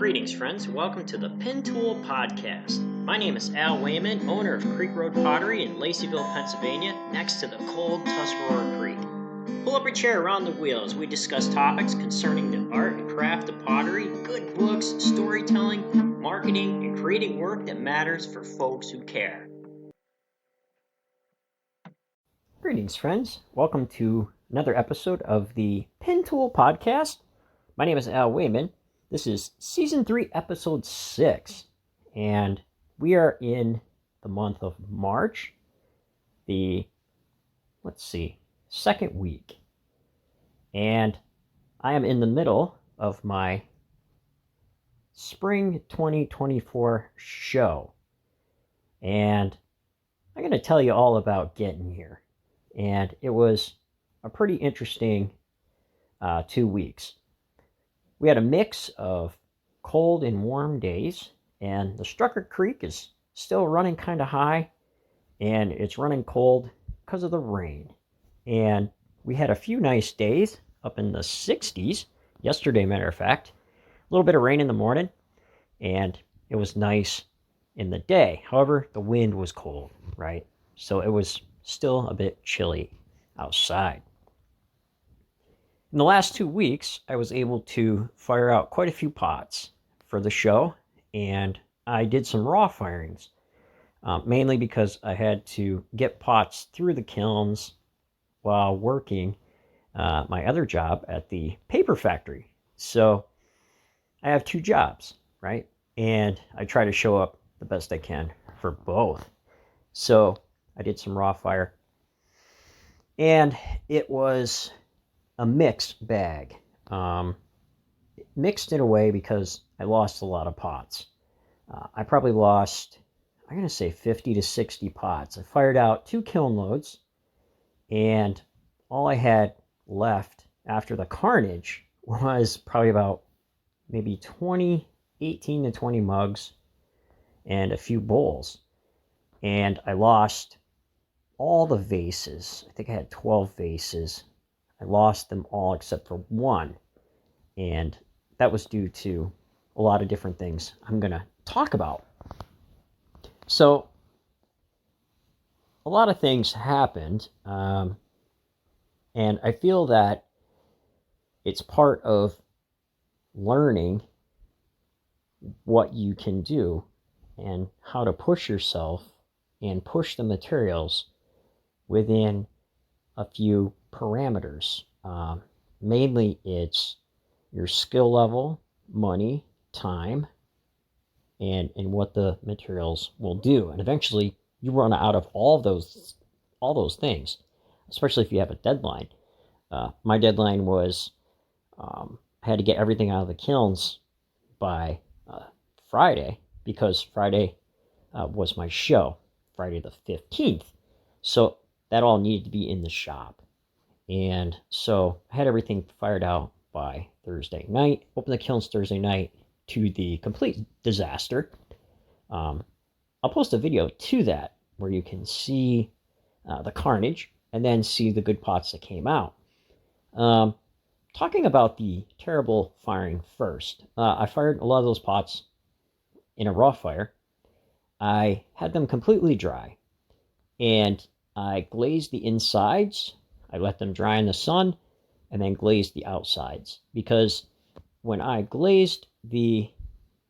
Greetings, friends. Welcome to the Pin Tool Podcast. My name is Al Wayman, owner of Creek Road Pottery in Laceyville, Pennsylvania, next to the cold Tuscarora Creek. Pull up a chair around the wheel as we discuss topics concerning the art and craft of pottery, good books, storytelling, marketing, and creating work that matters for folks who care. Greetings, friends. Welcome to another episode of the Pin Tool Podcast. My name is Al Wayman. This is Season 3, Episode 6, and we are in the month of March, the, second week, and I am in the middle of my Spring 2024 show, and I'm going to tell you all about getting here, and it was a pretty interesting 2 weeks. We had a mix of cold and warm days, and the Strucker Creek is still running kind of high, and it's running cold because of the rain. And we had a few nice days up in the 60s yesterday, matter of fact. A little bit of rain in the morning, and it was nice in the day. However, the wind was cold, right? So it was still a bit chilly outside. In the last 2 weeks, I was able to fire out quite a few pots for the show, and I did some raw firings, mainly because I had to get pots through the kilns while working my other job at the paper factory. So I have 2 jobs, right? And I try to show up the best I can for both. So I did some raw fire, and it was a mixed bag. Mixed in a way because I lost a lot of pots. I probably lost, I'm going to say 50 to 60 pots. I fired out 2 kiln loads, and all I had left after the carnage was probably about maybe 18 to 20 mugs and a few bowls. And I lost all the vases. I think I had 12 vases. I lost them all except for one, and that was due to a lot of different things I'm going to talk about. So, a lot of things happened, and I feel that it's part of learning what you can do and how to push yourself and push the materials within a few parameters. Mainly it's your skill level, money, time, and what the materials will do. And eventually you run out of all those things, especially if you have a deadline. My deadline was I had to get everything out of the kilns by Friday, because Friday was my show, Friday the 15th. So that all needed to be in the shop. And so I had everything fired out by Thursday night, opened the kilns Thursday night to the complete disaster. I'll post a video to that where you can see the carnage and then see the good pots that came out. Talking about the terrible firing first, I fired a lot of those pots in a raw fire. I had them completely dry, and I glazed the insides. I let them dry in the sun and then glazed the outsides, because when I glazed the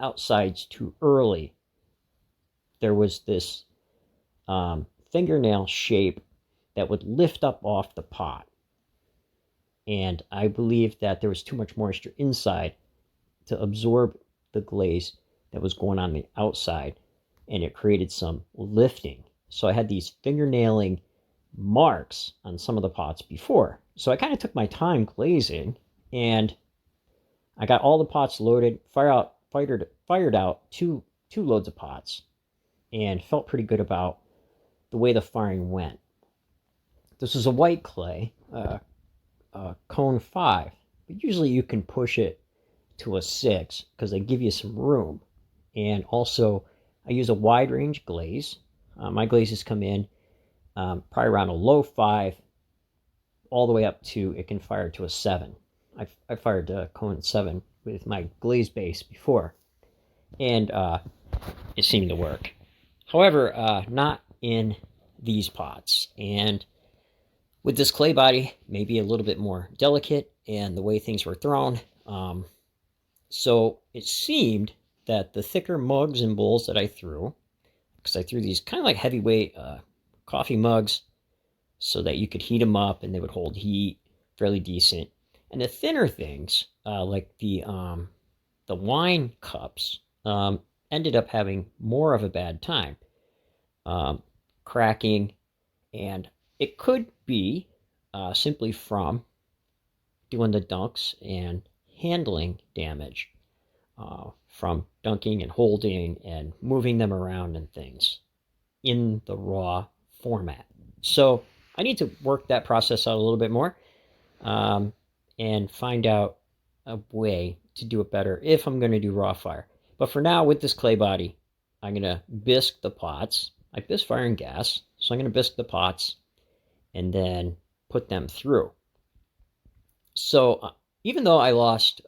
outsides too early, there was this fingernail shape that would lift up off the pot. And I believed that there was too much moisture inside to absorb the glaze that was going on the outside, and it created some lifting. So I had these fingernailing marks on some of the pots before. So I kind of took my time glazing, and I got all the pots loaded, fired out two loads of pots, and felt pretty good about the way the firing went. This is a white clay, cone 5, but usually you can push it to a 6 because they give you some room. And also, I use a wide range glaze. My glazes come in probably around a low 5, all the way up to, it can fire to a 7. I fired cone 7 with my glaze base before. and it seemed to work. However, not in these pots. And with this clay body, maybe a little bit more delicate, and the way things were thrown. So it seemed that the thicker mugs and bowls that I threw, because I threw these kind of like heavyweight coffee mugs so that you could heat them up and they would hold heat fairly decent. And the thinner things, like the wine cups, ended up having more of a bad time, cracking, and it could be simply from doing the dunks and handling damage from dunking and holding and moving them around and things in the raw format. So I need to work that process out a little bit more and find out a way to do it better if I'm going to do raw fire. But for now, with this clay body, I'm going to bisque the pots. I bisque fire and gas, so I'm going to bisque the pots and then put them through. So even though I lost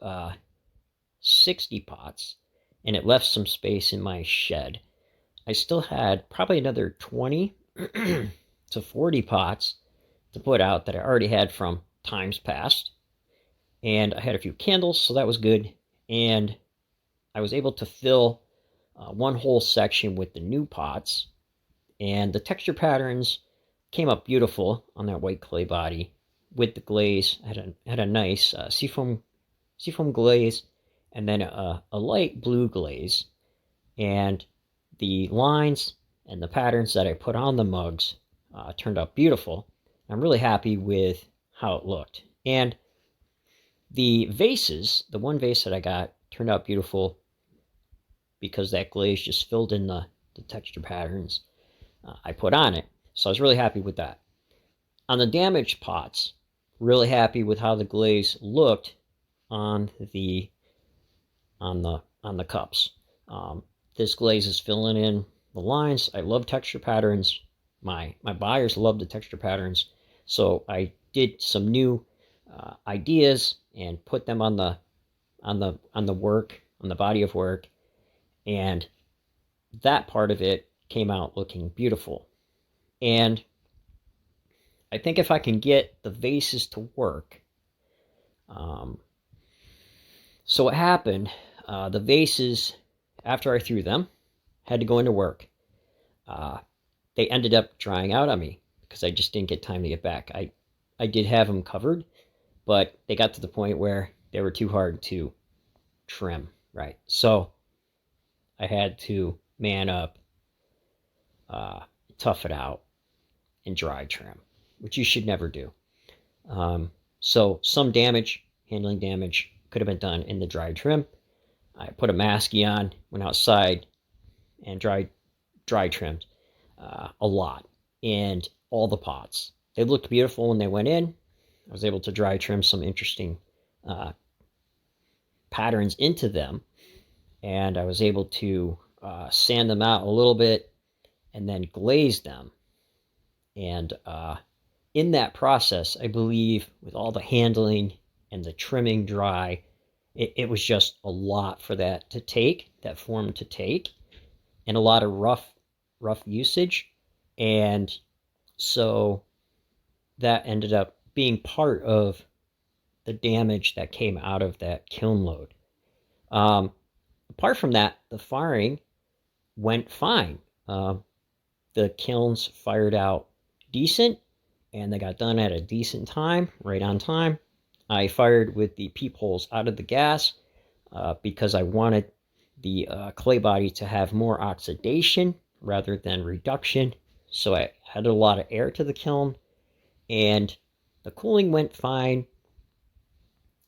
60 pots and it left some space in my shed, I still had probably another 20 to 40 pots to put out that I already had from times past. And I had a few candles, so that was good. And I was able to fill one whole section with the new pots. And the texture patterns came up beautiful on that white clay body with the glaze. I had a nice seafoam glaze and then a light blue glaze. And the lines and the patterns that I put on the mugs turned out beautiful. I'm really happy with how it looked. And the vases, the one vase that I got, turned out beautiful because that glaze just filled in the texture patterns I put on it. So I was really happy with that. On the damaged pots, really happy with how the glaze looked on the cups. This glaze is filling in the lines. I love texture patterns. My buyers love the texture patterns. So I did some new ideas and put them on the work, on the body of work, and that part of it came out looking beautiful. And I think if I can get the vases to work, so what happened, the vases, after I threw them, had to go into work. They ended up drying out on me because I just didn't get time to get back. I did have them covered, but they got to the point where they were too hard to trim, right? So I had to man up, tough it out, and dry trim, which you should never do. So some damage, handling damage, could have been done in the dry trim. I put a masky on, went outside, and dry trimmed a lot. And all the pots. They looked beautiful when they went in. I was able to dry trim some interesting patterns into them. And I was able to sand them out a little bit and then glaze them. And in that process, I believe with all the handling and the trimming dry, it was just a lot for that to take, that form to take, and a lot of rough usage. And so that ended up being part of the damage that came out of that kiln load. Apart from that, the firing went fine. The kilns fired out decent, and they got done at a decent time, right on time. I fired with the peepholes out of the gas because I wanted the clay body to have more oxidation rather than reduction. So I added a lot of air to the kiln, and the cooling went fine.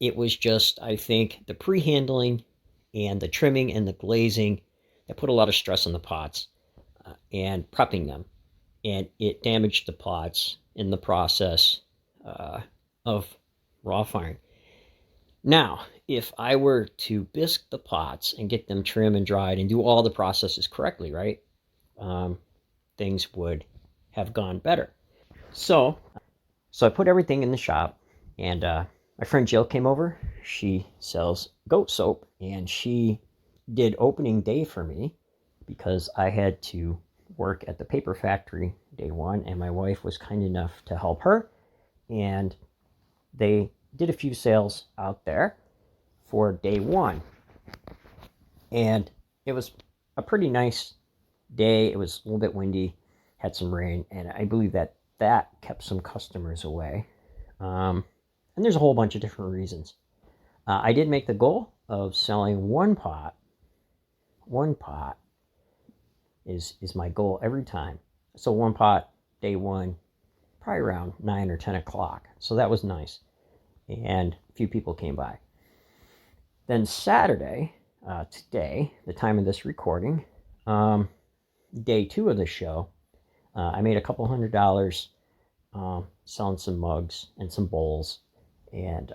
It was just, I think, the pre-handling and the trimming and the glazing that put a lot of stress on the pots and prepping them. And it damaged the pots in the process of raw firing. Now, if I were to bisque the pots and get them trimmed and dried and do all the processes correctly, right, things would have gone better. So I put everything in the shop, and my friend Jill came over. She sells goat soap, and she did opening day for me because I had to work at the paper factory day one, and my wife was kind enough to help her, and they did a few sales out there for day one. And it was a pretty nice day. It was a little bit windy, had some rain, and I believe that kept some customers away. And there's a whole bunch of different reasons. I did make the goal of selling one pot. One pot is my goal every time. So one pot, day one, probably around 9 or 10 o'clock. So that was nice. And a few people came by. Then Saturday, today, the time of this recording, day two of the show, I made a couple $100 selling some mugs and some bowls, and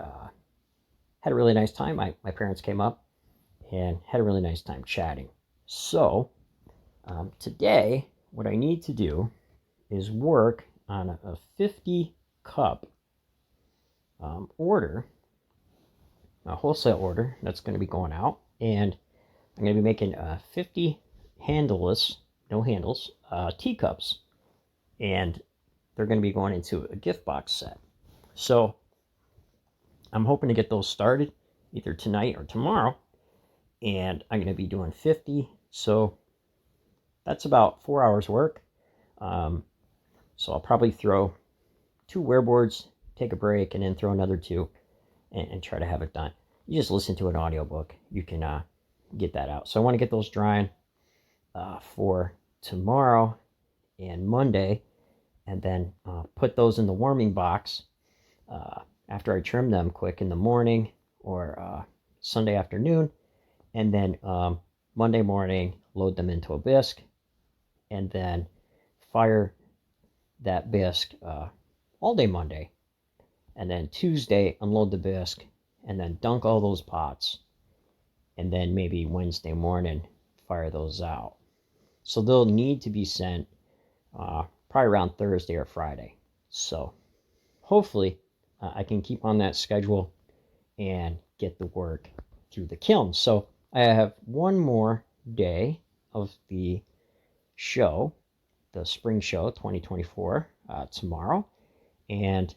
had a really nice time. My parents came up and had a really nice time chatting. So today, what I need to do is work on a 50 cup order, a wholesale order that's going to be going out, and I'm going to be making 50 handleless, no handles, teacups, and they're going to be going into a gift box set. So I'm hoping to get those started either tonight or tomorrow, and I'm going to be doing 50, so that's about 4 hours work. So I'll probably throw 2 wearboards, take a break, and then throw another 2 and try to have it done. You just listen to an audiobook. You can get that out. So I want to get those drying for tomorrow and Monday, and then put those in the warming box after I trim them quick in the morning or Sunday afternoon, and then Monday morning load them into a bisque, and then fire that bisque all day Monday, and then Tuesday unload the bisque, and then dunk all those pots, and then maybe Wednesday morning fire those out. So they'll need to be sent probably around Thursday or Friday. So hopefully I can keep on that schedule and get the work through the kiln. So I have one more day of the show, the spring show 2024, tomorrow. And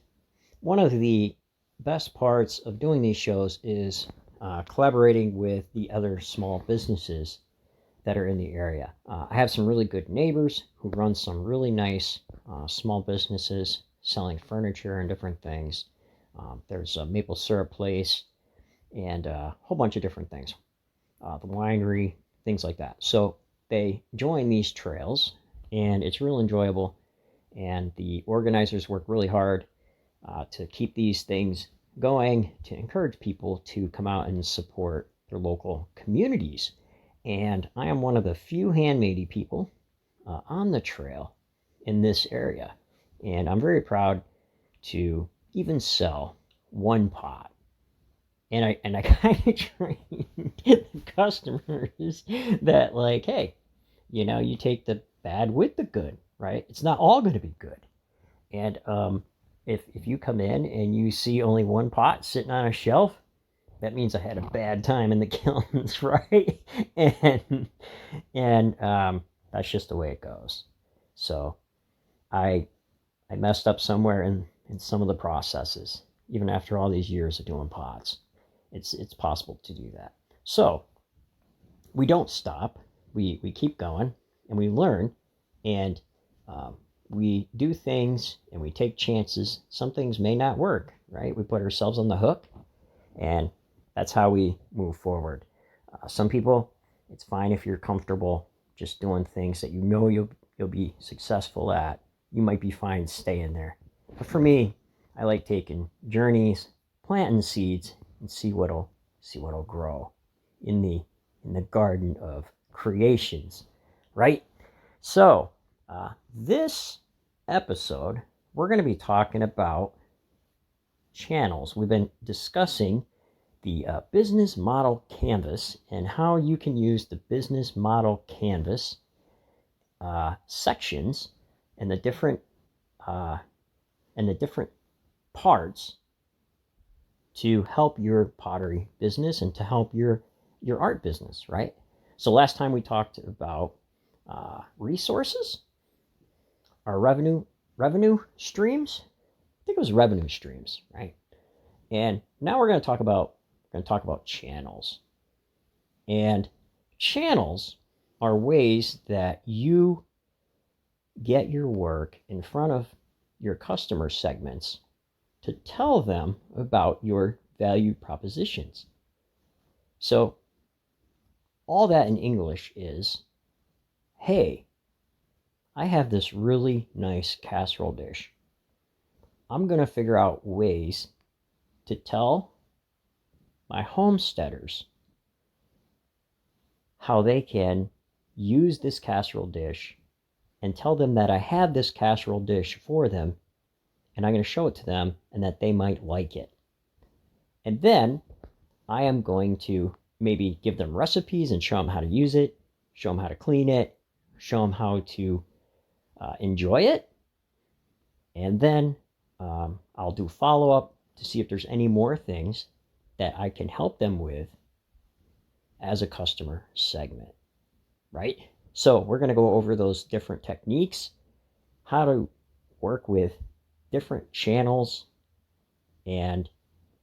one of the best parts of doing these shows is collaborating with the other small businesses that are in the area. I have some really good neighbors who run some really nice small businesses selling furniture and different things. There's a maple syrup place and a whole bunch of different things. The winery, things like that. So they join these trails, and it's real enjoyable. And the organizers work really hard to keep these things going, to encourage people to come out and support their local communities. And I am one of the few handmade people on the trail in this area. And I'm very proud to even sell one pot. And I kind of train the customers that, like, hey, you take the bad with the good, right? It's not all going to be good. And if you come in and you see only one pot sitting on a shelf, that means I had a bad time in the kilns, right? And that's just the way it goes. So I messed up somewhere in some of the processes, even after all these years of doing pots. It's possible to do that. So we don't stop. We keep going, and we learn, and we do things, and we take chances. Some things may not work, right? We put ourselves on the hook, and that's how we move forward. Some people, it's fine if you're comfortable just doing things that you'll be successful at. You might be fine staying there. But for me, I like taking journeys, planting seeds, and see what'll grow in the garden of creations, right? So this episode, we're going to be talking about channels. We've been discussing the business model canvas and how you can use the business model canvas sections and the different parts to help your pottery business and to help your art business, right? So last time we talked about resources, our revenue streams. I think it was revenue streams, right? And now we're going to talk about channels. And channels are ways that you get your work in front of your customer segments to tell them about your value propositions. So all that in English is, hey, I have this really nice casserole dish. I'm going to figure out ways to tell my homesteaders how they can use this casserole dish and tell them that I have this casserole dish for them and I'm going to show it to them and that they might like it. And then I am going to maybe give them recipes and show them how to use it, show them how to clean it, show them how to enjoy it. And then I'll do follow-up to see if there's any more things that I can help them with as a customer segment, right? So we're going to go over those different techniques, how to work with different channels, and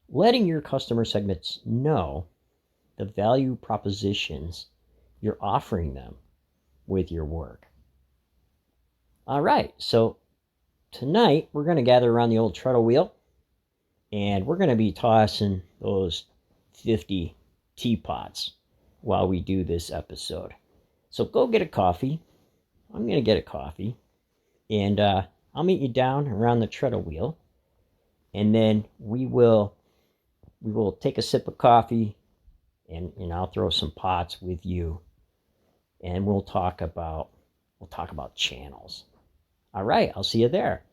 letting your customer segments know the value propositions you're offering them with your work. All right, so tonight we're going to gather around the old treadle wheel, and we're going to be tossing those 50 teapots while we do this episode. So go get a coffee. I'm going to get a coffee, and I'll meet you down around the treadle wheel, and then we will take a sip of coffee, and I'll throw some pots with you, and we'll talk about channels. All right, I'll see you there.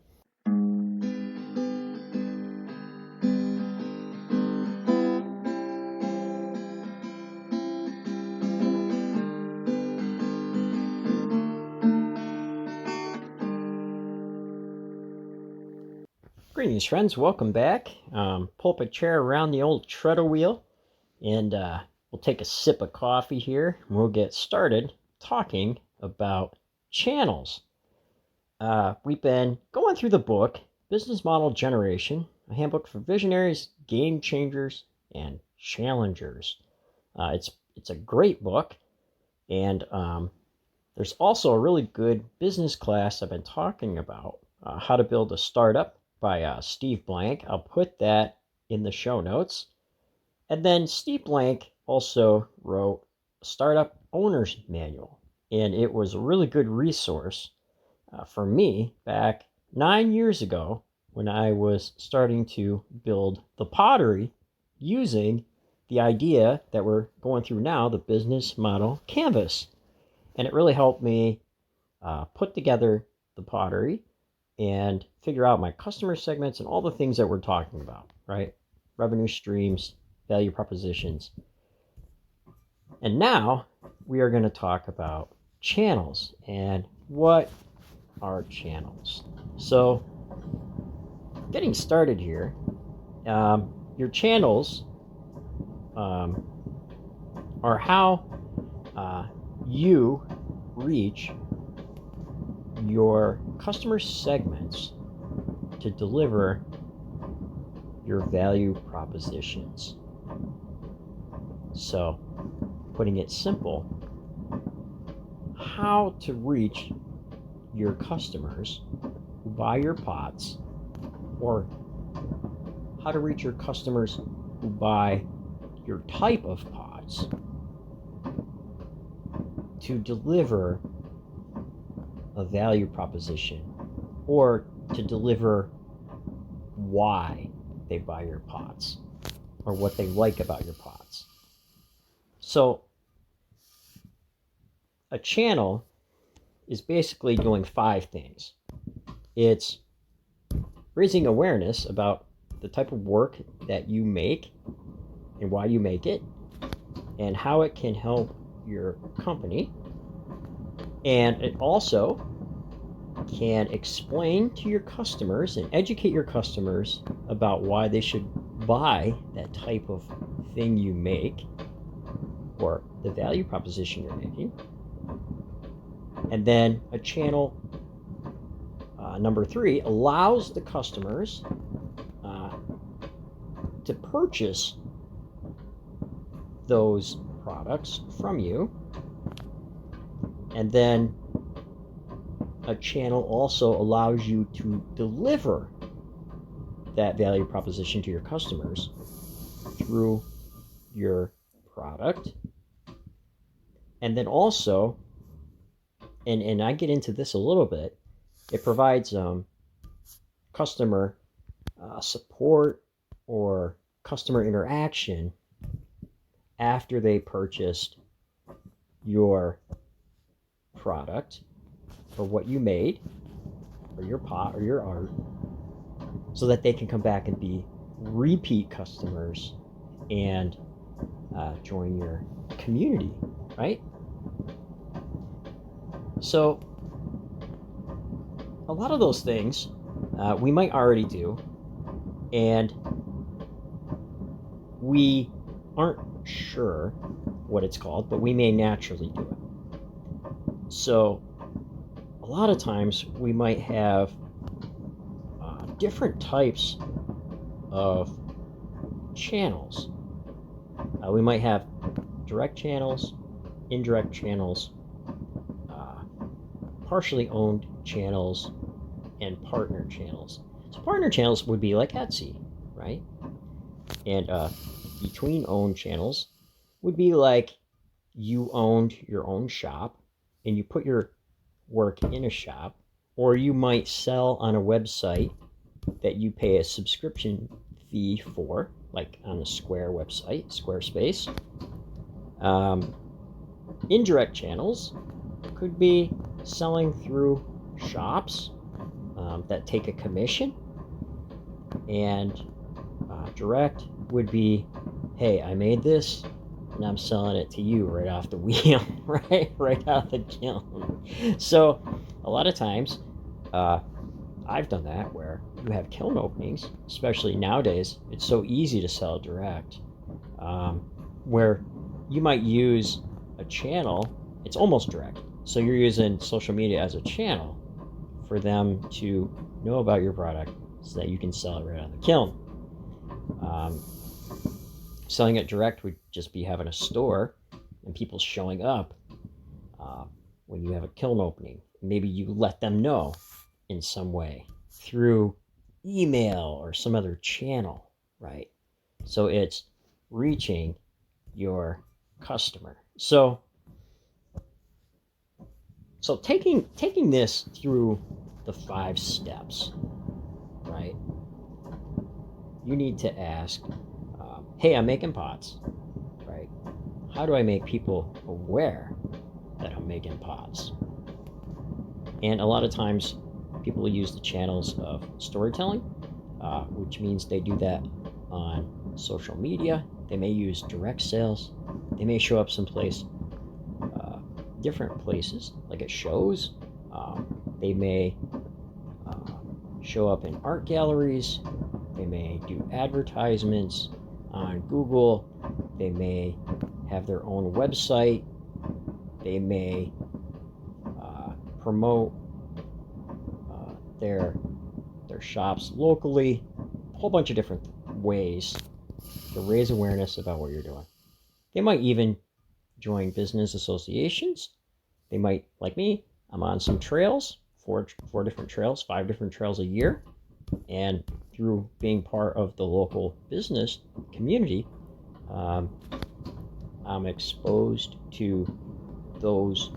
Greetings, friends. Welcome back. Pull up a chair around the old treadle wheel, and we'll take a sip of coffee here, and we'll get started talking about channels. We've been going through the book, Business Model Generation, a handbook for visionaries, game changers, and challengers. It's a great book, and there's also a really good business class I've been talking about, how to build a startup by Steve Blank. I'll put that in the show notes. And then Steve Blank also wrote a Startup Owner's Manual, and it was a really good resource for me back 9 years ago when I was starting to build the Pottery using the idea that we're going through now, the business model canvas. And it really helped me put together the Pottery and figure out my customer segments and all the things that we're talking about, right? Revenue streams, value propositions. And now we are going to talk about channels and what are channels. So getting started here, your channels are how you reach your customer segments to deliver your value propositions. So, putting it simple, how to reach your customers who buy your pots, or how to reach your customers who buy your type of pots to deliver a value proposition, or to deliver why they buy your pots or what they like about your pots. So a channel is basically doing 5 things. It's raising awareness about the type of work that you make and why you make it and how it can help your company. And it also can explain to your customers and educate your customers about why they should buy that type of thing you make, or the value proposition you're making. And then a channel number 3 allows the customers to purchase those products from you. And then a channel also allows you to deliver that value proposition to your customers through your product. And then also, and I get into this a little bit, it provides customer support or customer interaction after they purchased your product or what you made or your pot or your art, so that they can come back and be repeat customers and join your community, right? So a lot of those things we might already do, and we aren't sure what it's called, but we may naturally do it. So a lot of times we might have different types of channels. We might have direct channels, indirect channels, partially owned channels, and partner channels. So partner channels would be like Etsy, right? And between owned channels would be like you owned your own shop and you put your work in a shop, or you might sell on a website that you pay a subscription fee for, like on the Square website, Squarespace. Indirect channels could be selling through shops that take a commission, and direct would be, hey, I made this and I'm selling it to you right off the wheel, right out the kiln. So a lot of times I've done that where you have kiln openings, especially nowadays. It's so easy to sell direct, where you might use a channel. It's almost direct. So you're using social media as a channel for them to know about your product so that you can sell it right out of the kiln. Selling it direct would just be having a store and people showing up when you have a kiln opening. Maybe you let them know in some way through email or some other channel, right? So it's reaching your customer. So taking this through the 5 steps, right? You need to ask, hey, I'm making pots, right? How do I make people aware that I'm making pots? And a lot of times people use the channels of storytelling, which means they do that on social media. They may use direct sales. They may show up someplace, different places, like at shows. They may show up in art galleries. They may do advertisements on Google. They may have their own website. They may promote their shops locally. A whole bunch of different ways to raise awareness about what you're doing. They might even join business associations. They might, like me, I'm on some trails, four different trails, 5 different trails a year. And through being part of the local business community, I'm exposed to those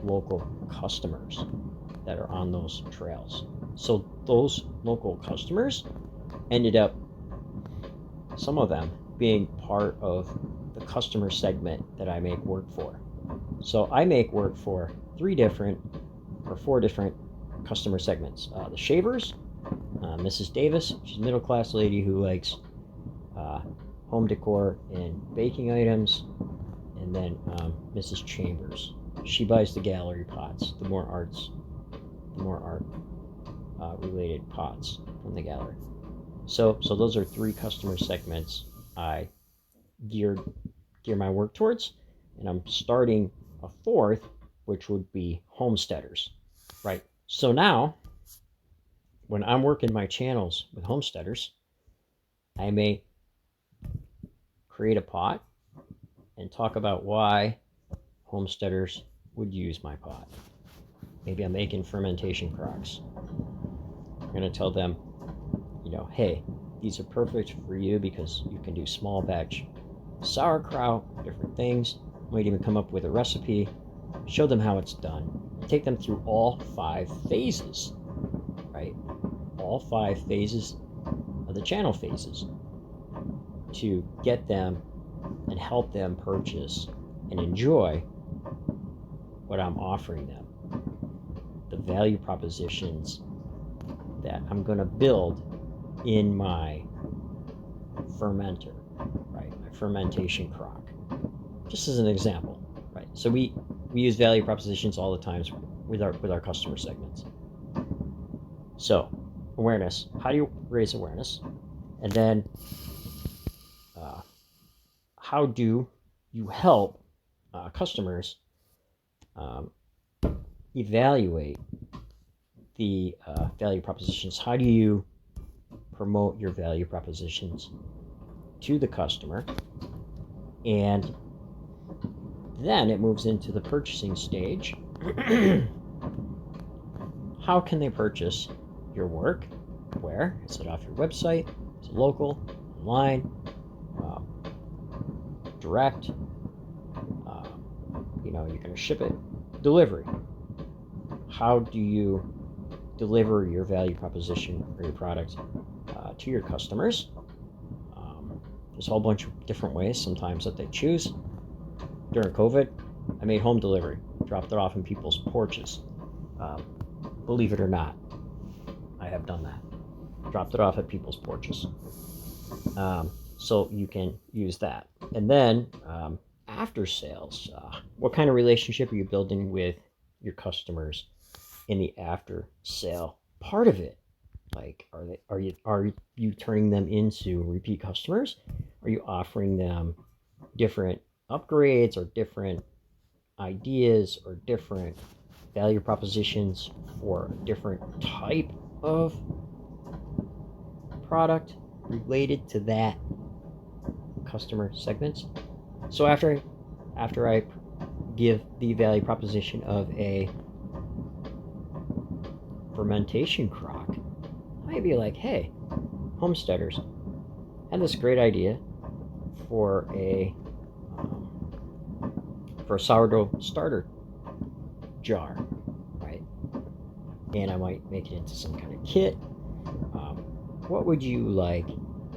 local customers that are on those trails. So those local customers ended up, some of them, being part of the customer segment that I make work for. So I make work for 4 different customer segments. The shavers, Mrs. Davis, she's a middle-class lady who likes home decor and baking items. And then Mrs. Chambers, she buys the gallery pots, the more art related pots from the gallery. So those are 3 customer segments I geared gear my work towards. And I'm starting a fourth, which would be homesteaders, right? So now, when I'm working my channels with homesteaders, I may create a pot and talk about why homesteaders would use my pot. Maybe I'm making fermentation crocks. I'm going to tell them, hey, these are perfect for you because you can do small batch sauerkraut, different things. Might even come up with a recipe, show them how it's done, take them through all 5 phases, right? All 5 phases of the channel phases to get them and help them purchase and enjoy what I'm offering them. The value propositions that I'm going to build in my fermenter, right? My fermentation crock. Just as an example, right? So we use value propositions all the times with our customer segments. So awareness. How do you raise awareness? And then how do you help customers evaluate the value propositions? How do you promote your value propositions to the customer? And then it moves into the purchasing stage. How can they purchase your work? Where? Is it off your website? Is it local? Online? Direct? You're going to ship it. Delivery. How do you deliver your value proposition or your product to your customers? There's a whole bunch of different ways sometimes that they choose. During COVID, I made home delivery, dropped it off in people's porches. Believe it or not, I have done that. Dropped it off at people's porches. So you can use that. And then after sales, what kind of relationship are you building with your customers in the after sale part of it? Like, are you turning them into repeat customers? Are you offering them different upgrades or different ideas or different value propositions for a different type of product related to that customer segments? So after I give the value proposition of a fermentation crock, I might be like, hey, homesteaders, I had this great idea for a sourdough starter jar, right? And I might make it into some kind of kit. What would you like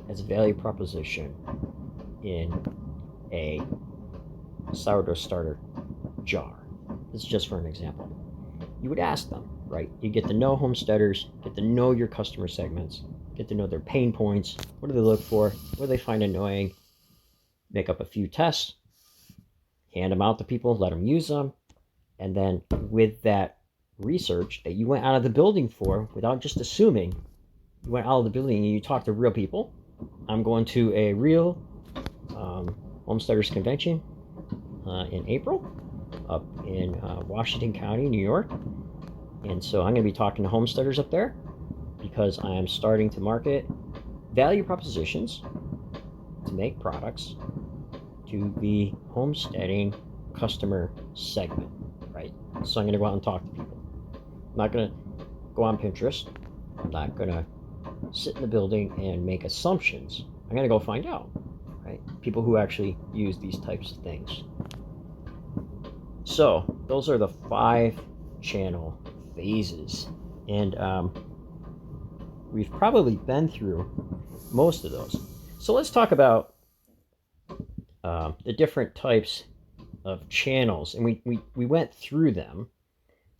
as a value proposition in a sourdough starter jar? This is just for an example. You would ask them, right? You get to know homesteaders, get to know your customer segments, get to know their pain points. What do they look for? What do they find annoying? Make up a few tests, hand them out to people, let them use them. And then with that research that you went out of the building for, without just assuming, you went out of the building and you talked to real people. I'm going to a real homesteaders convention in April up in Washington County, New York. And so I'm going to be talking to homesteaders up there because I am starting to market value propositions to make products to the homesteading customer segment, right? So I'm going to go out and talk to people. I'm not going to go on Pinterest. I'm not going to sit in the building and make assumptions. I'm going to go find out, right? People who actually use these types of things. So those are the 5 channel phases. And we've probably been through most of those. So let's talk about the different types of channels. And we went through them,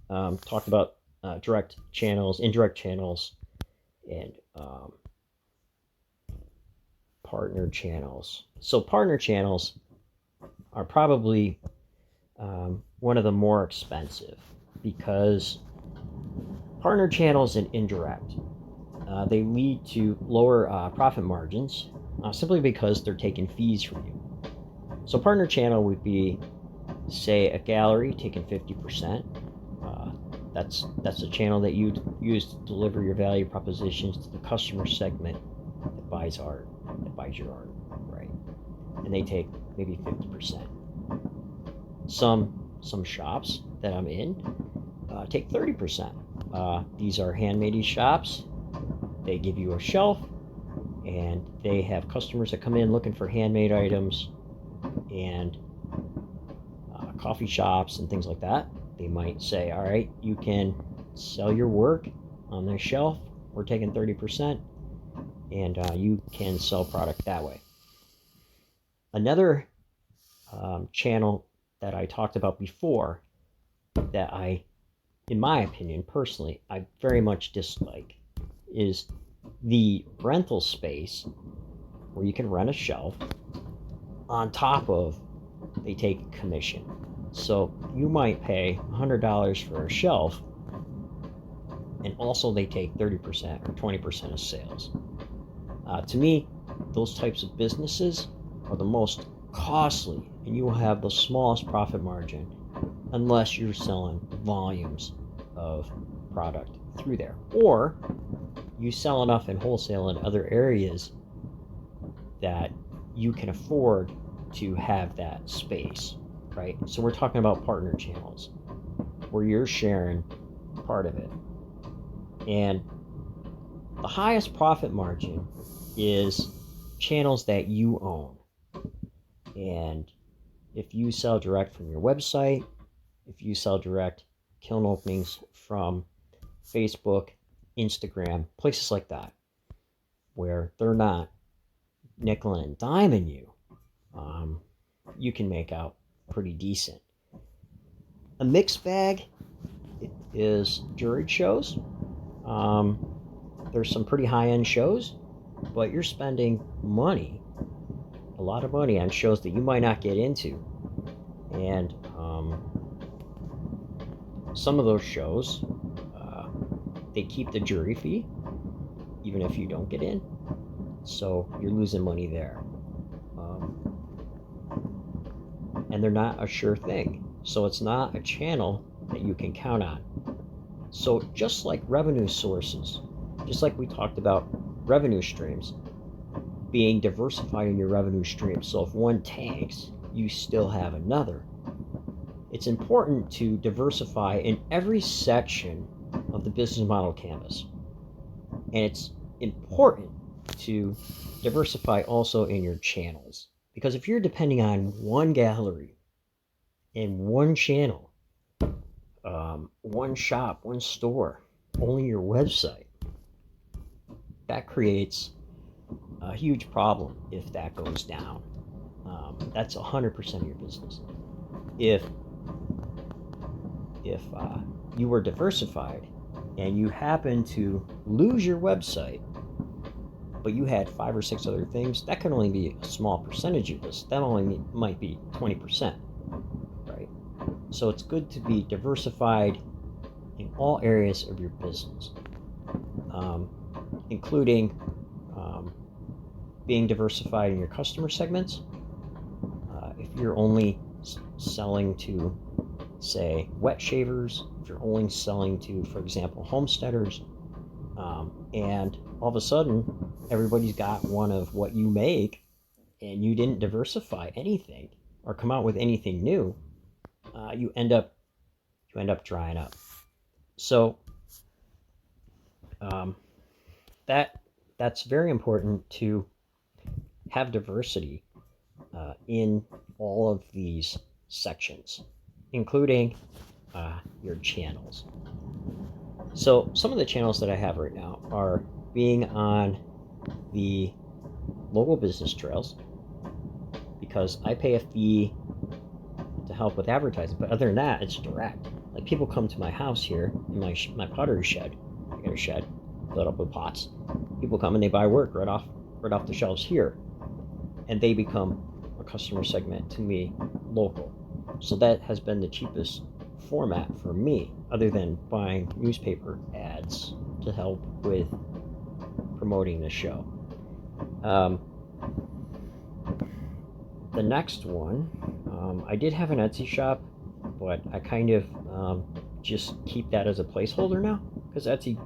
talked about direct channels, indirect channels, and partner channels. So partner channels are probably one of the more expensive because partner channels and indirect, they lead to lower profit margins simply because they're taking fees from you. So partner channel would be, say, a gallery taking 50%. That's a channel that you'd use to deliver your value propositions to the customer segment that buys art, that buys your art, right? And they take maybe 50%. Some shops that I'm in take 30%. These are handmade shops. They give you a shelf, and they have customers that come in looking for handmade items, and coffee shops and things like that. They might say, all right, you can sell your work on their shelf. We're taking 30%, and you can sell product that way. Another channel that I talked about before that in my opinion, personally, I very much dislike is the rental space where you can rent a shelf. On top of, they take a commission. So you might pay $100 for a shelf, and also they take 30% or 20% of sales. To me, those types of businesses are the most costly, and you will have the smallest profit margin unless you're selling volumes of product through there, or you sell enough in wholesale in other areas that you can afford to have that space, right? So we're talking about partner channels where you're sharing part of it. And the highest profit margin is channels that you own. And if you sell direct from your website, if you sell direct kiln openings from Facebook, Instagram, places like that, where they're not nickel and diming you, you can make out pretty decent. A mixed bag is juried shows. There's some pretty high-end shows, but you're spending money, a lot of money, on shows that you might not get into. And some of those shows, they keep the jury fee, even if you don't get in. So you're losing money there. And they're not a sure thing. So it's not a channel that you can count on. So just like revenue sources, just like we talked about revenue streams, being diversified in your revenue streams. So if one tanks, you still have another. It's important to diversify in every section of the business model canvas. And it's important to diversify also in your channels. Because if you're depending on one gallery and one channel, one shop, one store, only your website, that creates a huge problem if that goes down. That's 100% of your business. If you were diversified and you happen to lose your website, but you had 5 or 6 other things, that can only be a small percentage of this. That only might be 20%, right? So it's good to be diversified in all areas of your business, including being diversified in your customer segments. If you're only selling to, say, wet shavers, if you're only selling to, for example, homesteaders, and all of a sudden everybody's got one of what you make and you didn't diversify anything or come out with anything new, you end up drying up. So that's very important to have diversity in all of these sections, including your channels. So some of the channels that I have right now are being on the local business trails, because I pay a fee to help with advertising, but other than that, it's direct. Like, people come to my house here in my pottery shed. I got a shed filled up with pots. People come and they buy work right off the shelves here, and they become a customer segment to me, local. So that has been the cheapest format for me, other than buying newspaper ads to help with promoting the show. the next one, I did have an Etsy shop, but I kind of just keep that as a placeholder now, because Etsy,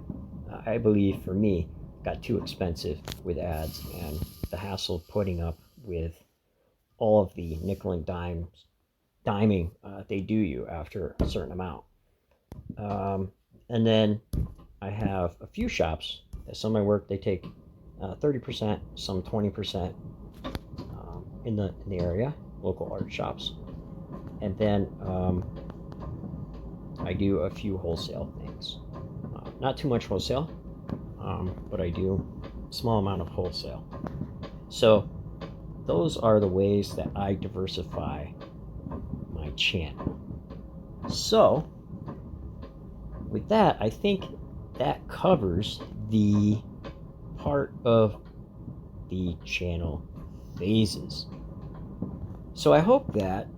I believe for me, got too expensive with ads and the hassle of putting up with all of the nickel and diming they do you after a certain amount. And then I have a few shops. Some of my work, they take 30%, some 20% in the area, local art shops. And then I do a few wholesale things. Not too much wholesale, but I do a small amount of wholesale. So those are the ways that I diversify my channel. So with that, I think that covers the part of the channel phases. So I hope that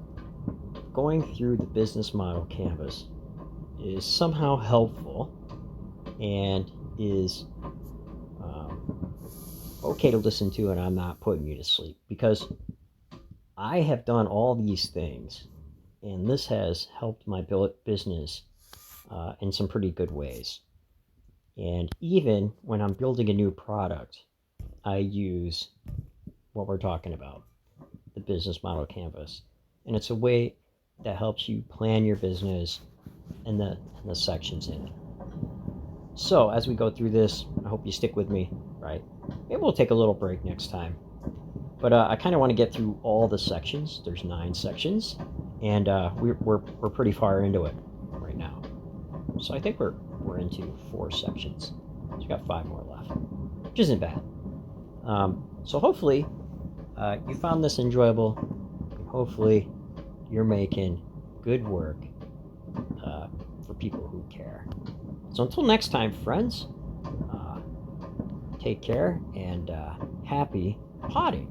going through the business model canvas is somehow helpful and is okay to listen to, and I'm not putting you to sleep, because I have done all these things and this has helped my business in some pretty good ways. And even when I'm building a new product, I use what we're talking about, the business model canvas. And it's a way that helps you plan your business and the sections in it. So as we go through this, I hope you stick with me, right? Maybe we'll take a little break next time. But I kind of want to get through all the sections. There's 9 sections, and we're pretty far into it right now. So I think we're into 4 sections. So we've got 5 more left, which isn't bad. So hopefully you found this enjoyable. Hopefully you're making good work for people who care. So until next time, friends, take care and happy potting.